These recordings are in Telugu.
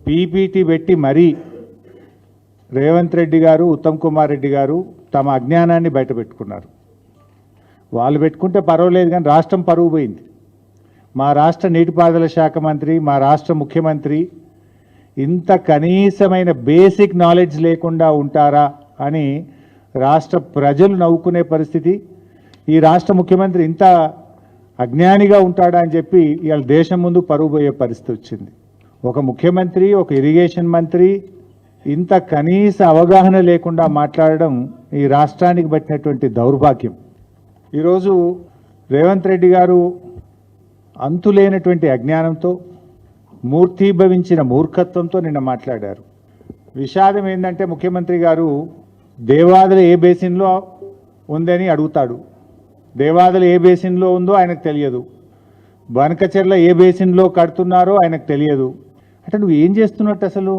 పీపీటీ పెట్టి మరీ రేవంత్ రెడ్డి గారు ఉత్తమ్ కుమార్ రెడ్డి గారు తమ అజ్ఞానాన్ని బయటపెట్టుకున్నారు. వాళ్ళు పెట్టుకుంటే పర్వాలేదు, కానీ రాష్ట్రం పరువు పోయింది. మా రాష్ట్ర నీటిపారుదల శాఖ మంత్రి, మా రాష్ట్ర ముఖ్యమంత్రి ఇంత కనీసమైన బేసిక్ నాలెడ్జ్ లేకుండా ఉంటారా అని రాష్ట్ర ప్రజలు నవ్వుకునే పరిస్థితి. ఈ రాష్ట్ర ముఖ్యమంత్రి ఇంత అజ్ఞానిగా ఉంటాడా అని చెప్పి ఇవాళ దేశం ముందు పరువు పోయే పరిస్థితి వచ్చింది. ఒక ముఖ్యమంత్రి, ఒక ఇరిగేషన్ మంత్రి ఇంత కనీస అవగాహన లేకుండా మాట్లాడడం ఈ రాష్ట్రానికి పట్టినటువంటి దౌర్భాగ్యం. ఈరోజు రేవంత్ రెడ్డి గారు అంతులేనటువంటి అజ్ఞానంతో, మూర్తీభవించిన మూర్ఖత్వంతో నిన్న మాట్లాడారు. విషాదం ఏంటంటే ముఖ్యమంత్రి గారు దేవాదుల ఏ బేసిన్లో ఉందని అడుగుతాడు. దేవాదుల ఏ బేసిన్లో ఉందో ఆయనకు తెలియదు. బనకచెర్ల ఏ బేసిన్లో కడుతున్నారో ఆయనకు తెలియదు. అంటే నువ్వు ఏం చేస్తున్నట్టు అసలు?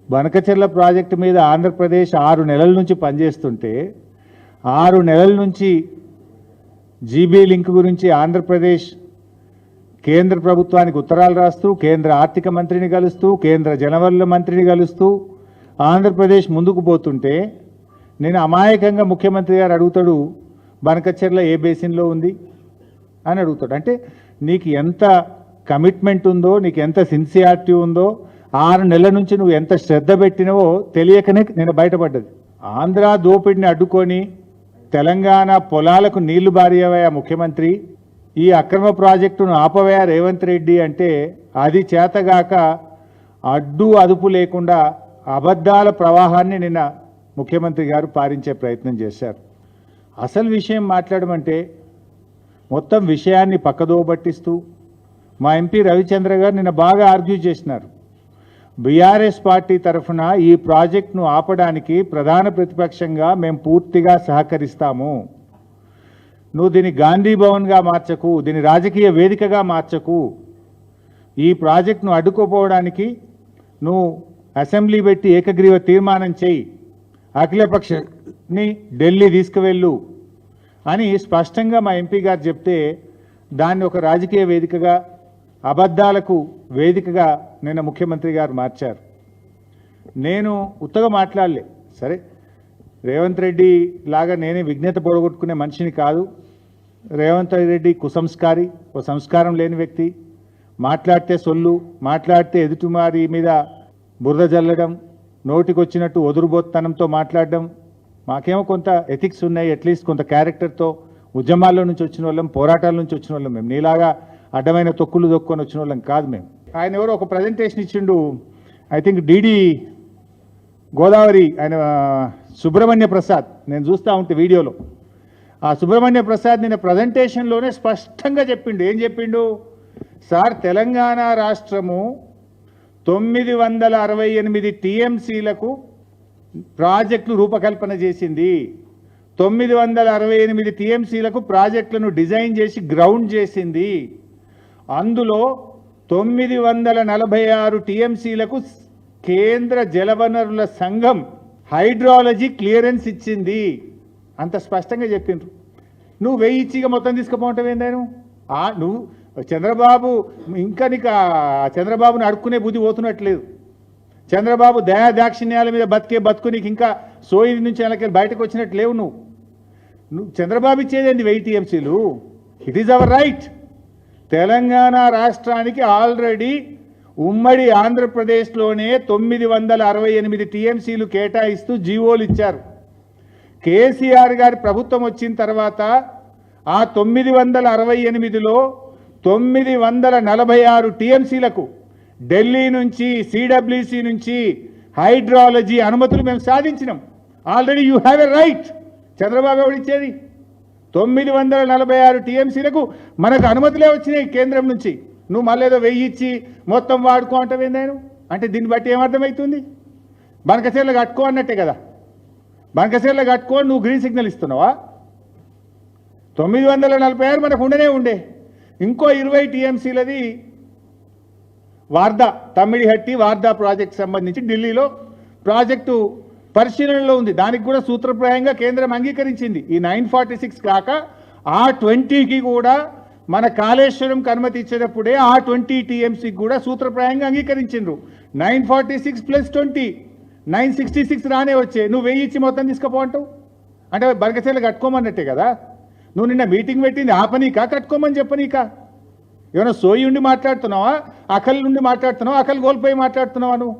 బనకచెర్ల ప్రాజెక్టు మీద ఆంధ్రప్రదేశ్ 6 నెలల నుంచి పనిచేస్తుంటే 6 నెలల నుంచి జీబీ లింక్ గురించి ఆంధ్రప్రదేశ్ కేంద్ర ప్రభుత్వానికి ఉత్తరాలు రాస్తూ, కేంద్ర ఆర్థిక మంత్రిని కలుస్తూ, కేంద్ర జలవనరుల మంత్రిని కలుస్తూ ఆంధ్రప్రదేశ్ ముందుకు పోతుంటే నేను అమాయకంగా ముఖ్యమంత్రి గారు అడుగుతాడు, బనకచెర్ల ఏ బేసిన్లో ఉంది అని అడుగుతాడు. అంటే నీకు ఎంత కమిట్మెంట్ ఉందో, నీకు ఎంత సిన్సియారిటీ ఉందో, 6 నెలల నుంచి నువ్వు ఎంత శ్రద్ధ పెట్టినవో తెలియకనే నేను బయటపడ్డది. ఆంధ్ర దోపిడిని అడ్డుకొని తెలంగాణ పొలాలకు నీళ్లు బారియవయా ముఖ్యమంత్రి, ఈ అక్రమ ప్రాజెక్టును ఆపవయా రేవంత్ రెడ్డి అంటే అది చేతగాక అడ్డు అదుపు లేకుండా అబద్ధాల ప్రవాహాన్ని నిన్న ముఖ్యమంత్రి గారు పారించే ప్రయత్నం చేశారు. అసలు విషయం మాట్లాడమంటే మొత్తం విషయాన్ని పక్కదోబట్టిస్తూ మా ఎంపీ రవిచంద్ర గారు నిన్న బాగా ఆర్గ్యూ చేసినారు. బీఆర్ఎస్ పార్టీ తరఫున ఈ ప్రాజెక్టును ఆపడానికి ప్రధాన ప్రతిపక్షంగా మేము పూర్తిగా సహకరిస్తాము. నువ్వు దీన్ని గాంధీ భవన్గా మార్చకు, దీన్ని రాజకీయ వేదికగా మార్చకు. ఈ ప్రాజెక్టును అడ్డుకోపోవడానికి నువ్వు అసెంబ్లీ పెట్టి ఏకగ్రీవ తీర్మానం చేయి, అఖిలపక్షని ఢిల్లీ తీసుకువెళ్ళు అని స్పష్టంగా మా ఎంపీ గారు చెప్తే దాన్ని ఒక రాజకీయ వేదికగా, అబద్ధాలకు వేదికగా నిన్న ముఖ్యమంత్రి గారు మార్చారు. నేను ఉత్తగా మాట్లాడలే. సరే, రేవంత్ రెడ్డి లాగా నేనే విజ్ఞత పొడగొట్టుకునే మనిషిని కాదు. రేవంత్ రెడ్డి కుసంస్కారి, ఓ సంస్కారం లేని వ్యక్తి. మాట్లాడితే సొల్లు, మాట్లాడితే ఎదుటివారి మీద బురద జల్లడం, నోటికొచ్చినట్టు ఒదురుబోత్తనంతో మాట్లాడడం. మాకేమో కొంత ఎథిక్స్ ఉన్నాయి, అట్లీస్ట్ కొంత క్యారెక్టర్తో. ఉద్యమాల్లో నుంచి వచ్చిన వాళ్ళం, పోరాటాల నుంచి వచ్చిన వాళ్ళం మేము. నీలాగా అడ్డమైన తొక్కులు దొక్కొని వచ్చిన వాళ్ళం కాదు మేము. ఆయన ఎవరో ఒక ప్రజెంటేషన్ ఇచ్చిండు, ఐ థింక్ డిడి గోదావరి, ఆయన సుబ్రహ్మణ్య ప్రసాద్. నేను చూస్తూ ఉంటే వీడియోలో ఆ సుబ్రహ్మణ్య ప్రసాద్ నిన్న ప్రజెంటేషన్లోనే స్పష్టంగా చెప్పిండు. ఏం చెప్పిండు? సార్, తెలంగాణ రాష్ట్రము 968 టీఎంసీలకు ప్రాజెక్టులు రూపకల్పన చేసింది. 968 టీఎంసీలకు ప్రాజెక్టులను డిజైన్ చేసి గ్రౌండ్ చేసింది. అందులో 946 టీఎంసీలకు కేంద్ర జలవనరుల సంఘం హైడ్రాలజీ క్లియరెన్స్ ఇచ్చింది. అంత స్పష్టంగా చెప్పిండ్రు. నువ్వు 1000 ఇచ్చిగా మొత్తం తీసుకుపోవటం ఏందాను? నువ్వు చంద్రబాబు ఇంకా నీకు చంద్రబాబుని అడుక్కునే బుద్ధి పోతున్నట్లేదు. చంద్రబాబు దయా దాక్షిణ్యాల మీద బతుకు నీకు ఇంకా సోయి నుంచి వెనక్కి బయటకు వచ్చినట్టు లేవు. నువ్వు చంద్రబాబు ఇచ్చేదేంది 1000 టీఎంసీలు? It is our right. Telangana రాష్ట్రానికి ఆల్రెడీ ఉమ్మడి ఆంధ్రప్రదేశ్లోనే 968 టీఎంసీలు కేటాయిస్తూ జీవోలు ఇచ్చారు. కేసీఆర్ గారి ప్రభుత్వం వచ్చిన తర్వాత ఆ 968లో 946 టీఎంసీలకు ఢిల్లీ నుంచి, సిడబ్ల్యూసి నుంచి హైడ్రాలజీ అనుమతులు మేము సాధించినాం. Already you have a right. Chandrababu ఎవరు ఇచ్చేది? 946 టీఎంసీలకు మనకు అనుమతులే వచ్చినాయి కేంద్రం నుంచి. నువ్వు మళ్ళీ ఏదో 1000 ఇచ్చి మొత్తం వాడుకో అంటావేందాను? అంటే దీన్ని బట్టి ఏమర్థమవుతుంది? బనకచెర్ల కట్టుకో అన్నట్టే కదా. బనకచెర్ల కట్టుకో నువ్వు గ్రీన్ సిగ్నల్ ఇస్తున్నావా? 946 మనకు ఉండే ఇంకో 20 టీఎంసీలది వార్దా, తమ్మిడిహట్టి వార్దా ప్రాజెక్ట్ సంబంధించి ఢిల్లీలో ప్రాజెక్టు పరిశీలనలో ఉంది. దానికి కూడా సూత్రప్రాయంగా కేంద్రం అంగీకరించింది. ఈ 946 కాక ఆ 20కి కూడా మన కాళేశ్వరంకి అనుమతి ఇచ్చేటప్పుడే ఆ 20 టీఎంసీకి కూడా సూత్రప్రాయంగా అంగీకరించిండ్రు. 946 + 20 966 రానే వచ్చే, నువ్వు 1000 ఇచ్చి మొత్తం తీసుకుపోంటావు అంటే బరకచర్లు కట్టుకోమన్నట్టే కదా. నువ్వు నిన్న మీటింగ్ పెట్టింది ఆపనీకా కట్టుకోమని చెప్పనీకా? ఏమైనా సోయి ఉండి మాట్లాడుతున్నావా, అకల్ నుండి మాట్లాడుతున్నావా, అకల్ కోల్పోయి మాట్లాడుతున్నావా నువ్వు?